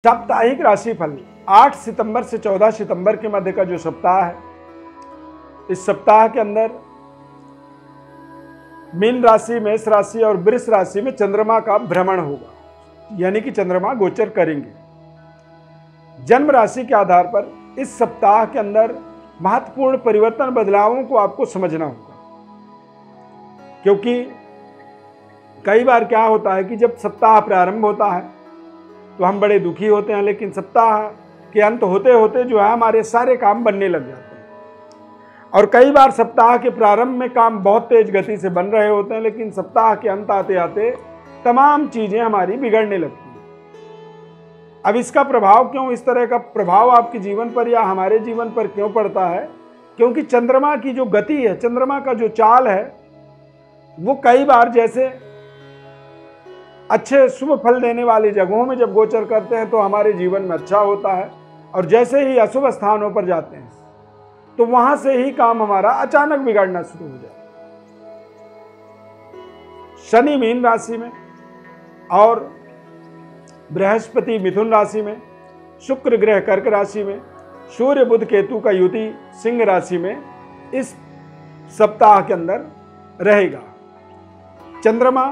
साप्ताहिक राशिफल 8 सितंबर से 14 सितंबर के मध्य का जो सप्ताह है, इस सप्ताह के अंदर मीन राशि, मेष राशि और वृष राशि में चंद्रमा का भ्रमण होगा, यानी कि चंद्रमा गोचर करेंगे। जन्म राशि के आधार पर इस सप्ताह के अंदर महत्वपूर्ण परिवर्तन, बदलावों को आपको समझना होगा, क्योंकि कई बार क्या होता है कि जब सप्ताह प्रारंभ होता है तो हम बड़े दुखी होते हैं, लेकिन सप्ताह के अंत होते होते जो है हमारे सारे काम बनने लग जाते हैं। और कई बार सप्ताह के प्रारंभ में काम बहुत तेज गति से बन रहे होते हैं, लेकिन सप्ताह के अंत आते आते तमाम चीजें हमारी बिगड़ने लगती हैं। अब इसका प्रभाव क्यों, इस तरह का प्रभाव आपके जीवन पर या हमारे जीवन पर क्यों पड़ता है? क्योंकि चंद्रमा की जो गति है, चंद्रमा का जो चाल है, वो कई बार जैसे अच्छे शुभ फल देने वाली जगहों में जब गोचर करते हैं तो हमारे जीवन में अच्छा होता है, और जैसे ही अशुभ स्थानों पर जाते हैं तो वहां से ही काम हमारा अचानक बिगड़ना शुरू हो जाता है। शनि मीन राशि में और बृहस्पति मिथुन राशि में, शुक्र ग्रह कर्क राशि में, सूर्य बुध केतु का युति सिंह राशि में इस सप्ताह के अंदर रहेगा। चंद्रमा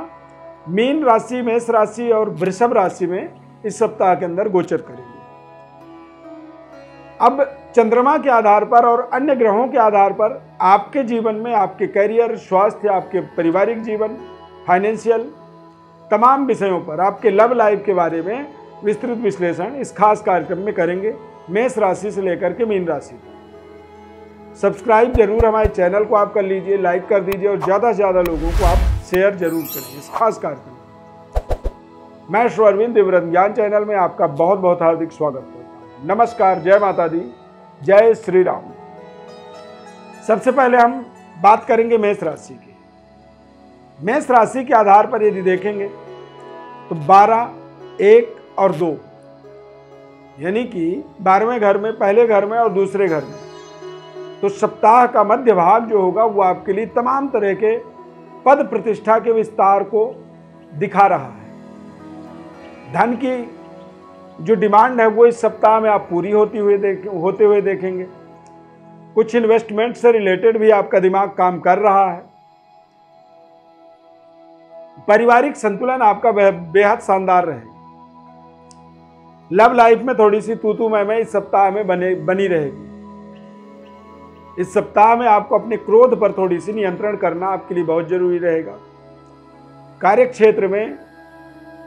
मीन राशि, मेष राशि और वृषभ राशि में इस सप्ताह के अंदर गोचर करेंगे। अब चंद्रमा के आधार पर और अन्य ग्रहों के आधार पर आपके जीवन में, आपके करियर, स्वास्थ्य, आपके पारिवारिक जीवन, फाइनेंशियल तमाम विषयों पर, आपके लव लाइफ के बारे में विस्तृत विश्लेषण इस खास कार्यक्रम में करेंगे, मेष राशि से लेकर के मीन राशि तक। सब्सक्राइब जरूर हमारे चैनल को आप कर लीजिए, लाइक कर दीजिए और ज़्यादा से ज़्यादा लोगों को आप शेयर जरूर करें इस खास कार्यक्रम। मैं श्री अरविंद दिव्यरत्न ज्ञान चैनल में आपका बहुत बहुत हार्दिक स्वागत करता हूँ। नमस्कार, जय माता दी, जय श्री राम। सबसे पहले हम बात करेंगे मेष राशि की। मेष राशि के आधार पर यदि देखेंगे तो 12, 1 और 2, यानी कि 12वें घर में, पहले घर में और दूसरे घर में, तो सप्ताह का मध्य भाग जो होगा वो आपके लिए तमाम तरह के पद प्रतिष्ठा के विस्तार को दिखा रहा है। धन की जो डिमांड है वो इस सप्ताह में आप पूरी होते हुए देखेंगे। कुछ इन्वेस्टमेंट से रिलेटेड भी आपका दिमाग काम कर रहा है। पारिवारिक संतुलन आपका बेहद शानदार रहेगा। लव लाइफ में थोड़ी सी तू मैं इस सप्ताह में बनी रहेगी। इस सप्ताह में आपको अपने क्रोध पर थोड़ी सी नियंत्रण करना आपके लिए बहुत जरूरी रहेगा। कार्य क्षेत्र में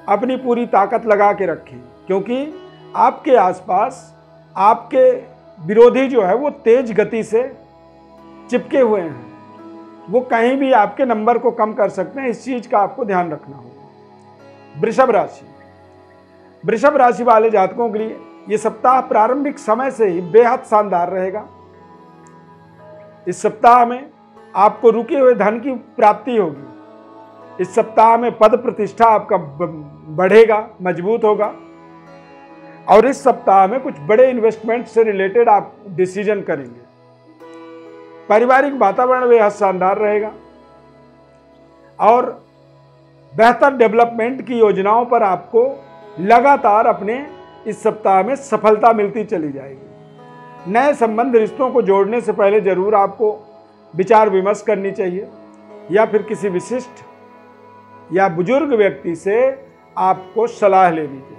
अपनी पूरी ताकत लगा के रखें, क्योंकि आपके आसपास आपके विरोधी जो है वो तेज गति से चिपके हुए हैं, वो कहीं भी आपके नंबर को कम कर सकते हैं। इस चीज का आपको ध्यान रखना होगा। वृषभ राशि, वृषभ राशि वाले जातकों के लिए ये सप्ताह प्रारंभिक समय से ही बेहद शानदार रहेगा। इस सप्ताह में आपको रुके हुए धन की प्राप्ति होगी। इस सप्ताह में पद प्रतिष्ठा आपका बढ़ेगा, मजबूत होगा, और इस सप्ताह में कुछ बड़े इन्वेस्टमेंट से रिलेटेड आप डिसीजन करेंगे। पारिवारिक वातावरण बेहद शानदार रहेगा और बेहतर डेवलपमेंट की योजनाओं पर आपको लगातार अपने इस सप्ताह में सफलता मिलती चली जाएगी। नए संबंध, रिश्तों को जोड़ने से पहले जरूर आपको विचार विमर्श करनी चाहिए, या फिर किसी विशिष्ट या बुजुर्ग व्यक्ति से आपको सलाह लेनी चाहिए।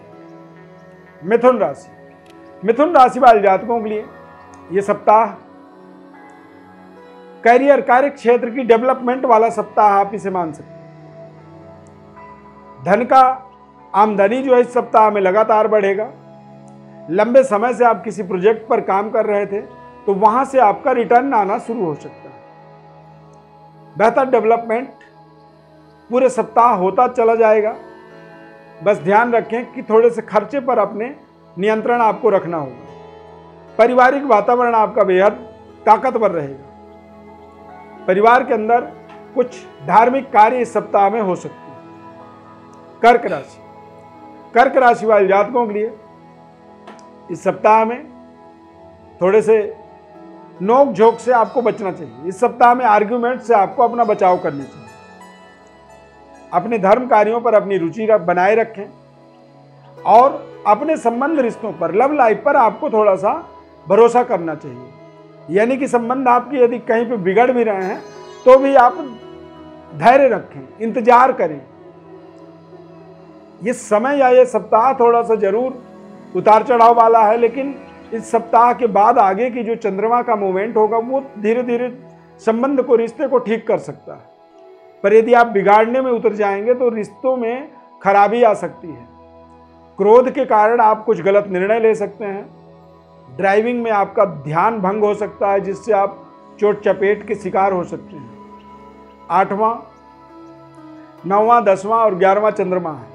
मिथुन राशि, मिथुन राशि वाले जातकों के लिए यह सप्ताह करियर, कार्य क्षेत्र की डेवलपमेंट वाला सप्ताह आप इसे मान सकते हैं। धन का आमदनी जो है इस सप्ताह में लगातार बढ़ेगा। लंबे समय से आप किसी प्रोजेक्ट पर काम कर रहे थे तो वहां से आपका रिटर्न आना शुरू हो सकता है। बेहतर डेवलपमेंट पूरे सप्ताह होता चला जाएगा। बस ध्यान रखें कि थोड़े से खर्चे पर अपने नियंत्रण आपको रखना होगा। पारिवारिक वातावरण आपका बेहद ताकतवर रहेगा। परिवार के अंदर कुछ धार्मिक कार्य इस सप्ताह में हो सकते हैं। कर्क राशि, कर्क राशि वाले जातकों के लिए इस सप्ताह में थोड़े से नोक झोंक से आपको बचना चाहिए। इस सप्ताह में आर्ग्यूमेंट से आपको अपना बचाव करना चाहिए। अपने धर्म कार्यों पर अपनी रुचि बनाए रखें और अपने संबंध रिश्तों पर, लव लाइफ पर आपको थोड़ा सा भरोसा करना चाहिए। यानी कि संबंध आपकी यदि कहीं पे बिगड़ भी रहे हैं तो भी आप धैर्य रखें, इंतजार करें। ये समय या ये सप्ताह थोड़ा सा जरूर उतार चढ़ाव वाला है, लेकिन इस सप्ताह के बाद आगे की जो चंद्रमा का मूवमेंट होगा वो धीरे धीरे संबंध को, रिश्ते को ठीक कर सकता है। पर यदि आप बिगाड़ने में उतर जाएंगे तो रिश्तों में खराबी आ सकती है। क्रोध के कारण आप कुछ गलत निर्णय ले सकते हैं। ड्राइविंग में आपका ध्यान भंग हो सकता है, जिससे आप चोट चपेट के शिकार हो सकते हैं। 8वां, 9वां, 10वां और 11वां चंद्रमा है।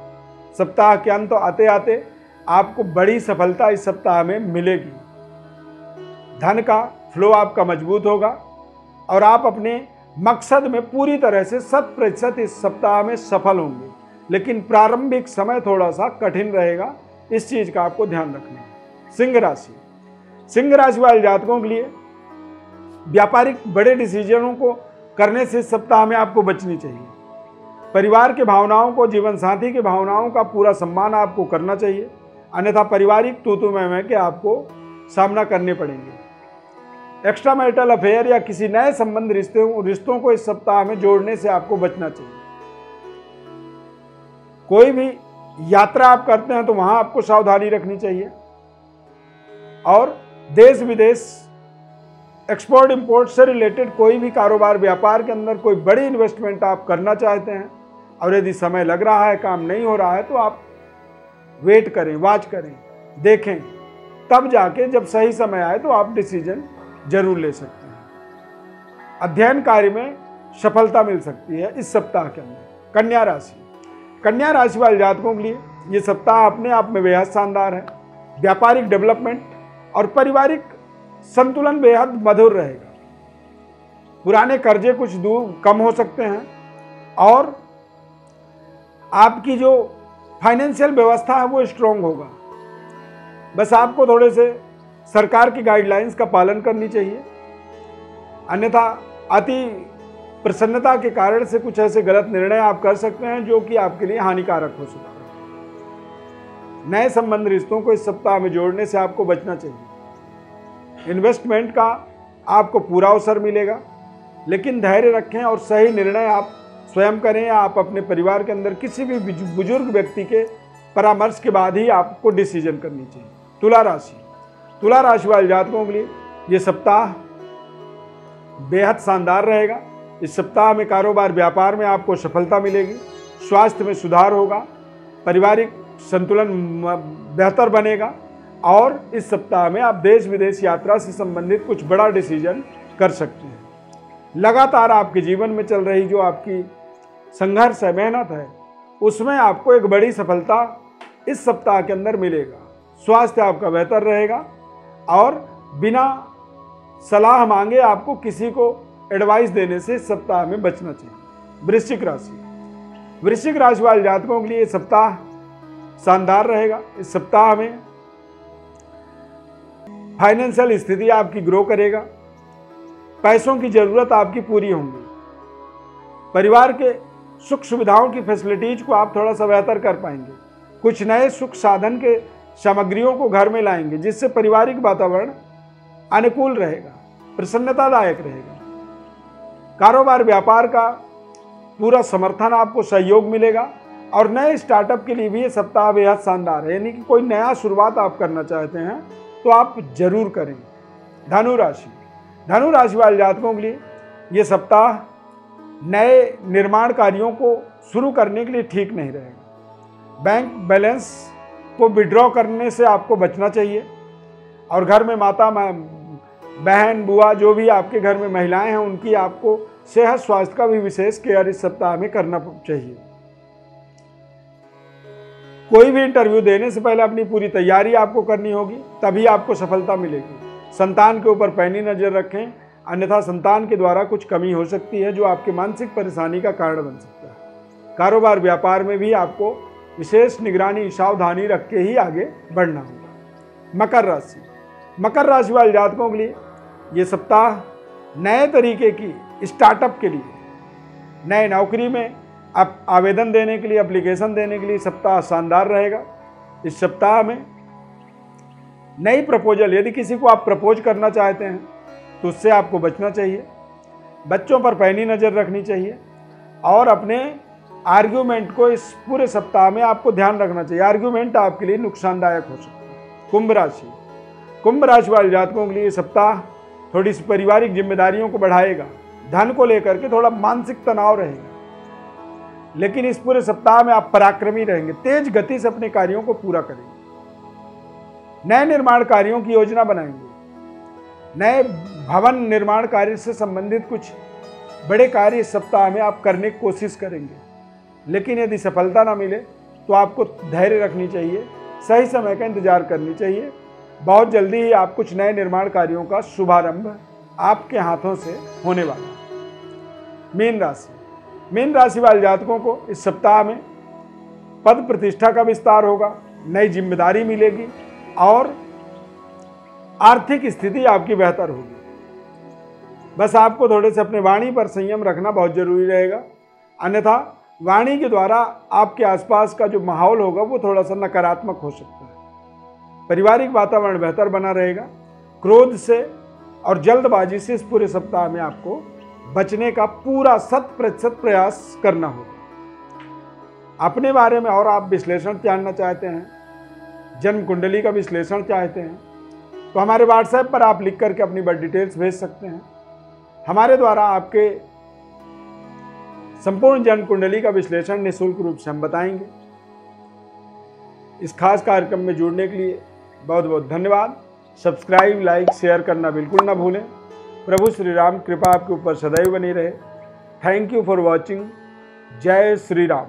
सप्ताह के अंत आते आते आपको बड़ी सफलता इस सप्ताह में मिलेगी। धन का फ्लो आपका मजबूत होगा और आप अपने मकसद में पूरी तरह से 100% इस सप्ताह में सफल होंगे। लेकिन प्रारंभिक समय थोड़ा सा कठिन रहेगा, इस चीज का आपको ध्यान रखना है। सिंह राशि, सिंह राशि वाले जातकों के लिए व्यापारिक बड़े डिसीजनों को करने से इस सप्ताह में आपको बचनी चाहिए। परिवार के भावनाओं को, जीवन साथी के भावनाओं का पूरा सम्मान आपको करना चाहिए, अन्यथा पारिवारिक तू मैं के आपको सामना करने पड़ेंगे। एक्स्ट्रा मैरिटल अफेयर या किसी नए संबंध रिश्तों को इस सप्ताह में जोड़ने से आपको बचना चाहिए। कोई भी यात्रा आप करते हैं तो वहां आपको सावधानी रखनी चाहिए। और देश विदेश, एक्सपोर्ट इंपोर्ट से रिलेटेड कोई भी कारोबार, व्यापार के अंदर कोई बड़ी इन्वेस्टमेंट आप करना चाहते हैं और यदि समय लग रहा है, काम नहीं हो रहा है, तो आप वेट करें, वॉच करें, देखें, तब जाके जब सही समय आए तो आप डिसीजन जरूर ले सकते हैं। अध्ययन कार्य में सफलता मिल सकती है इस सप्ताह के अंदर। कन्या राशि, कन्या राशि वाले जातकों के लिए ये सप्ताह अपने आप में बेहद शानदार है। व्यापारिक डेवलपमेंट और पारिवारिक संतुलन बेहद मधुर रहेगा। पुराने कर्जे कुछ दूर कम हो सकते हैं और आपकी जो फाइनेंशियल व्यवस्था है वो स्ट्रांग होगा। बस आपको थोड़े से सरकार की गाइडलाइंस का पालन करनी चाहिए, अन्यथा अति प्रसन्नता के कारण से कुछ ऐसे गलत निर्णय आप कर सकते हैं जो कि आपके लिए हानिकारक हो सकता है। नए संबंध रिश्तों को इस सप्ताह में जोड़ने से आपको बचना चाहिए। इन्वेस्टमेंट का आपको पूरा अवसर मिलेगा, लेकिन धैर्य रखें और सही निर्णय आप स्वयं करें या आप अपने परिवार के अंदर किसी भी बुजुर्ग व्यक्ति के परामर्श के बाद ही आपको डिसीजन करनी चाहिए। तुला राशि, तुला राशि वाले जातकों के लिए ये सप्ताह बेहद शानदार रहेगा। इस सप्ताह में कारोबार, व्यापार में आपको सफलता मिलेगी, स्वास्थ्य में सुधार होगा, पारिवारिक संतुलन बेहतर बनेगा और इस सप्ताह में आप देश विदेश यात्रा से संबंधित कुछ बड़ा डिसीजन कर सकते हैं। लगातार आपके जीवन में चल रही जो आपकी संघर्ष है, मेहनत है, उसमें आपको एक बड़ी सफलता इस सप्ताह के अंदर मिलेगा। स्वास्थ्य आपका बेहतर रहेगा और बिना सलाह मांगे आपको किसी को एडवाइस देने से इस सप्ताह में बचना चाहिए। वृश्चिक राशि, वृश्चिक राशि वाले जातकों के लिए ये सप्ताह शानदार रहेगा। इस सप्ताह में फाइनेंशियल स्थिति आपकी ग्रो करेगा, पैसों की जरूरत आपकी पूरी होंगी, परिवार के सुख सुविधाओं की फैसिलिटीज को आप थोड़ा सा बेहतर कर पाएंगे, कुछ नए सुख साधन के सामग्रियों को घर में लाएंगे जिससे पारिवारिक वातावरण अनुकूल रहेगा, प्रसन्नतादायक रहेगा। कारोबार व्यापार का पूरा समर्थन आपको सहयोग मिलेगा और नए स्टार्टअप के लिए भी ये सप्ताह बेहद शानदार है। यानी कि कोई नया शुरुआत आप करना चाहते हैं तो आप जरूर करें। धनु राशि, धनु राशि वाले जातकों के लिए ये सप्ताह नए निर्माण कार्यों को शुरू करने के लिए ठीक नहीं रहेगा। बैंक बैलेंस को विड्रॉ करने से आपको बचना चाहिए और घर में माता, बहन, बुआ, जो भी आपके घर में महिलाएं हैं, उनकी आपको सेहत स्वास्थ्य का भी विशेष केयर इस सप्ताह में करना चाहिए। कोई भी इंटरव्यू देने से पहले अपनी पूरी तैयारी आपको करनी होगी, तभी आपको सफलता मिलेगी। संतान के ऊपर पैनी नजर रखें, अन्यथा संतान के द्वारा कुछ कमी हो सकती है जो आपके मानसिक परेशानी का कारण बन सकता है। कारोबार व्यापार में भी आपको विशेष निगरानी, सावधानी रख के ही आगे बढ़ना होगा। मकर राशि, मकर राशि वाले जातकों के लिए ये सप्ताह नए तरीके की स्टार्टअप के लिए, नए नौकरी में आप आवेदन देने के लिए, एप्लीकेशन देने के लिए सप्ताह शानदार रहेगा। इस सप्ताह में नई प्रपोजल, यदि किसी को आप प्रपोज करना चाहते हैं तो उससे आपको बचना चाहिए। बच्चों पर पैनी नज़र रखनी चाहिए और अपने आर्ग्यूमेंट को इस पूरे सप्ताह में आपको ध्यान रखना चाहिए। आर्ग्यूमेंट आपके लिए नुकसानदायक हो सकता है। कुंभ राशि वाले जातकों के लिए सप्ताह थोड़ी सी पारिवारिक जिम्मेदारियों को बढ़ाएगा। धन को लेकर के थोड़ा मानसिक तनाव रहेगा, लेकिन इस पूरे सप्ताह में आप पराक्रमी रहेंगे, तेज गति से अपने कार्यों को पूरा करेंगे। नए निर्माण कार्यों की योजना बनाएंगे। नए भवन निर्माण कार्य से संबंधित कुछ बड़े कार्य इस सप्ताह में आप करने की कोशिश करेंगे, लेकिन यदि सफलता ना मिले तो आपको धैर्य रखनी चाहिए, सही समय का इंतजार करनी चाहिए। बहुत जल्दी ही आप कुछ नए निर्माण कार्यों का शुभारंभ आपके हाथों से होने वाला है। मीन राशि वाले जातकों को इस सप्ताह में पद प्रतिष्ठा का विस्तार होगा, नई जिम्मेदारी मिलेगी और आर्थिक स्थिति आपकी बेहतर होगी। बस आपको थोड़े से अपने वाणी पर संयम रखना बहुत जरूरी रहेगा, अन्यथा वाणी के द्वारा आपके आसपास का जो माहौल होगा वो थोड़ा सा नकारात्मक हो सकता है। पारिवारिक वातावरण बेहतर बना रहेगा। क्रोध से और जल्दबाजी से इस पूरे सप्ताह में आपको बचने का पूरा 100% प्रयास करना होगा। अपने बारे में और आप विश्लेषण जानना चाहते हैं, जन्म कुंडली का विश्लेषण चाहते हैं, तो हमारे व्हाट्सएप पर आप लिख करके अपनी बर्थ डिटेल्स भेज सकते हैं। हमारे द्वारा आपके संपूर्ण जन्म कुंडली का विश्लेषण निःशुल्क रूप से हम बताएंगे। इस खास कार्यक्रम में जुड़ने के लिए बहुत बहुत धन्यवाद। सब्सक्राइब, लाइक, शेयर करना बिल्कुल ना भूलें। प्रभु श्री राम कृपा आपके ऊपर सदैव बनी रहे। Thank you for watching. जय श्री राम।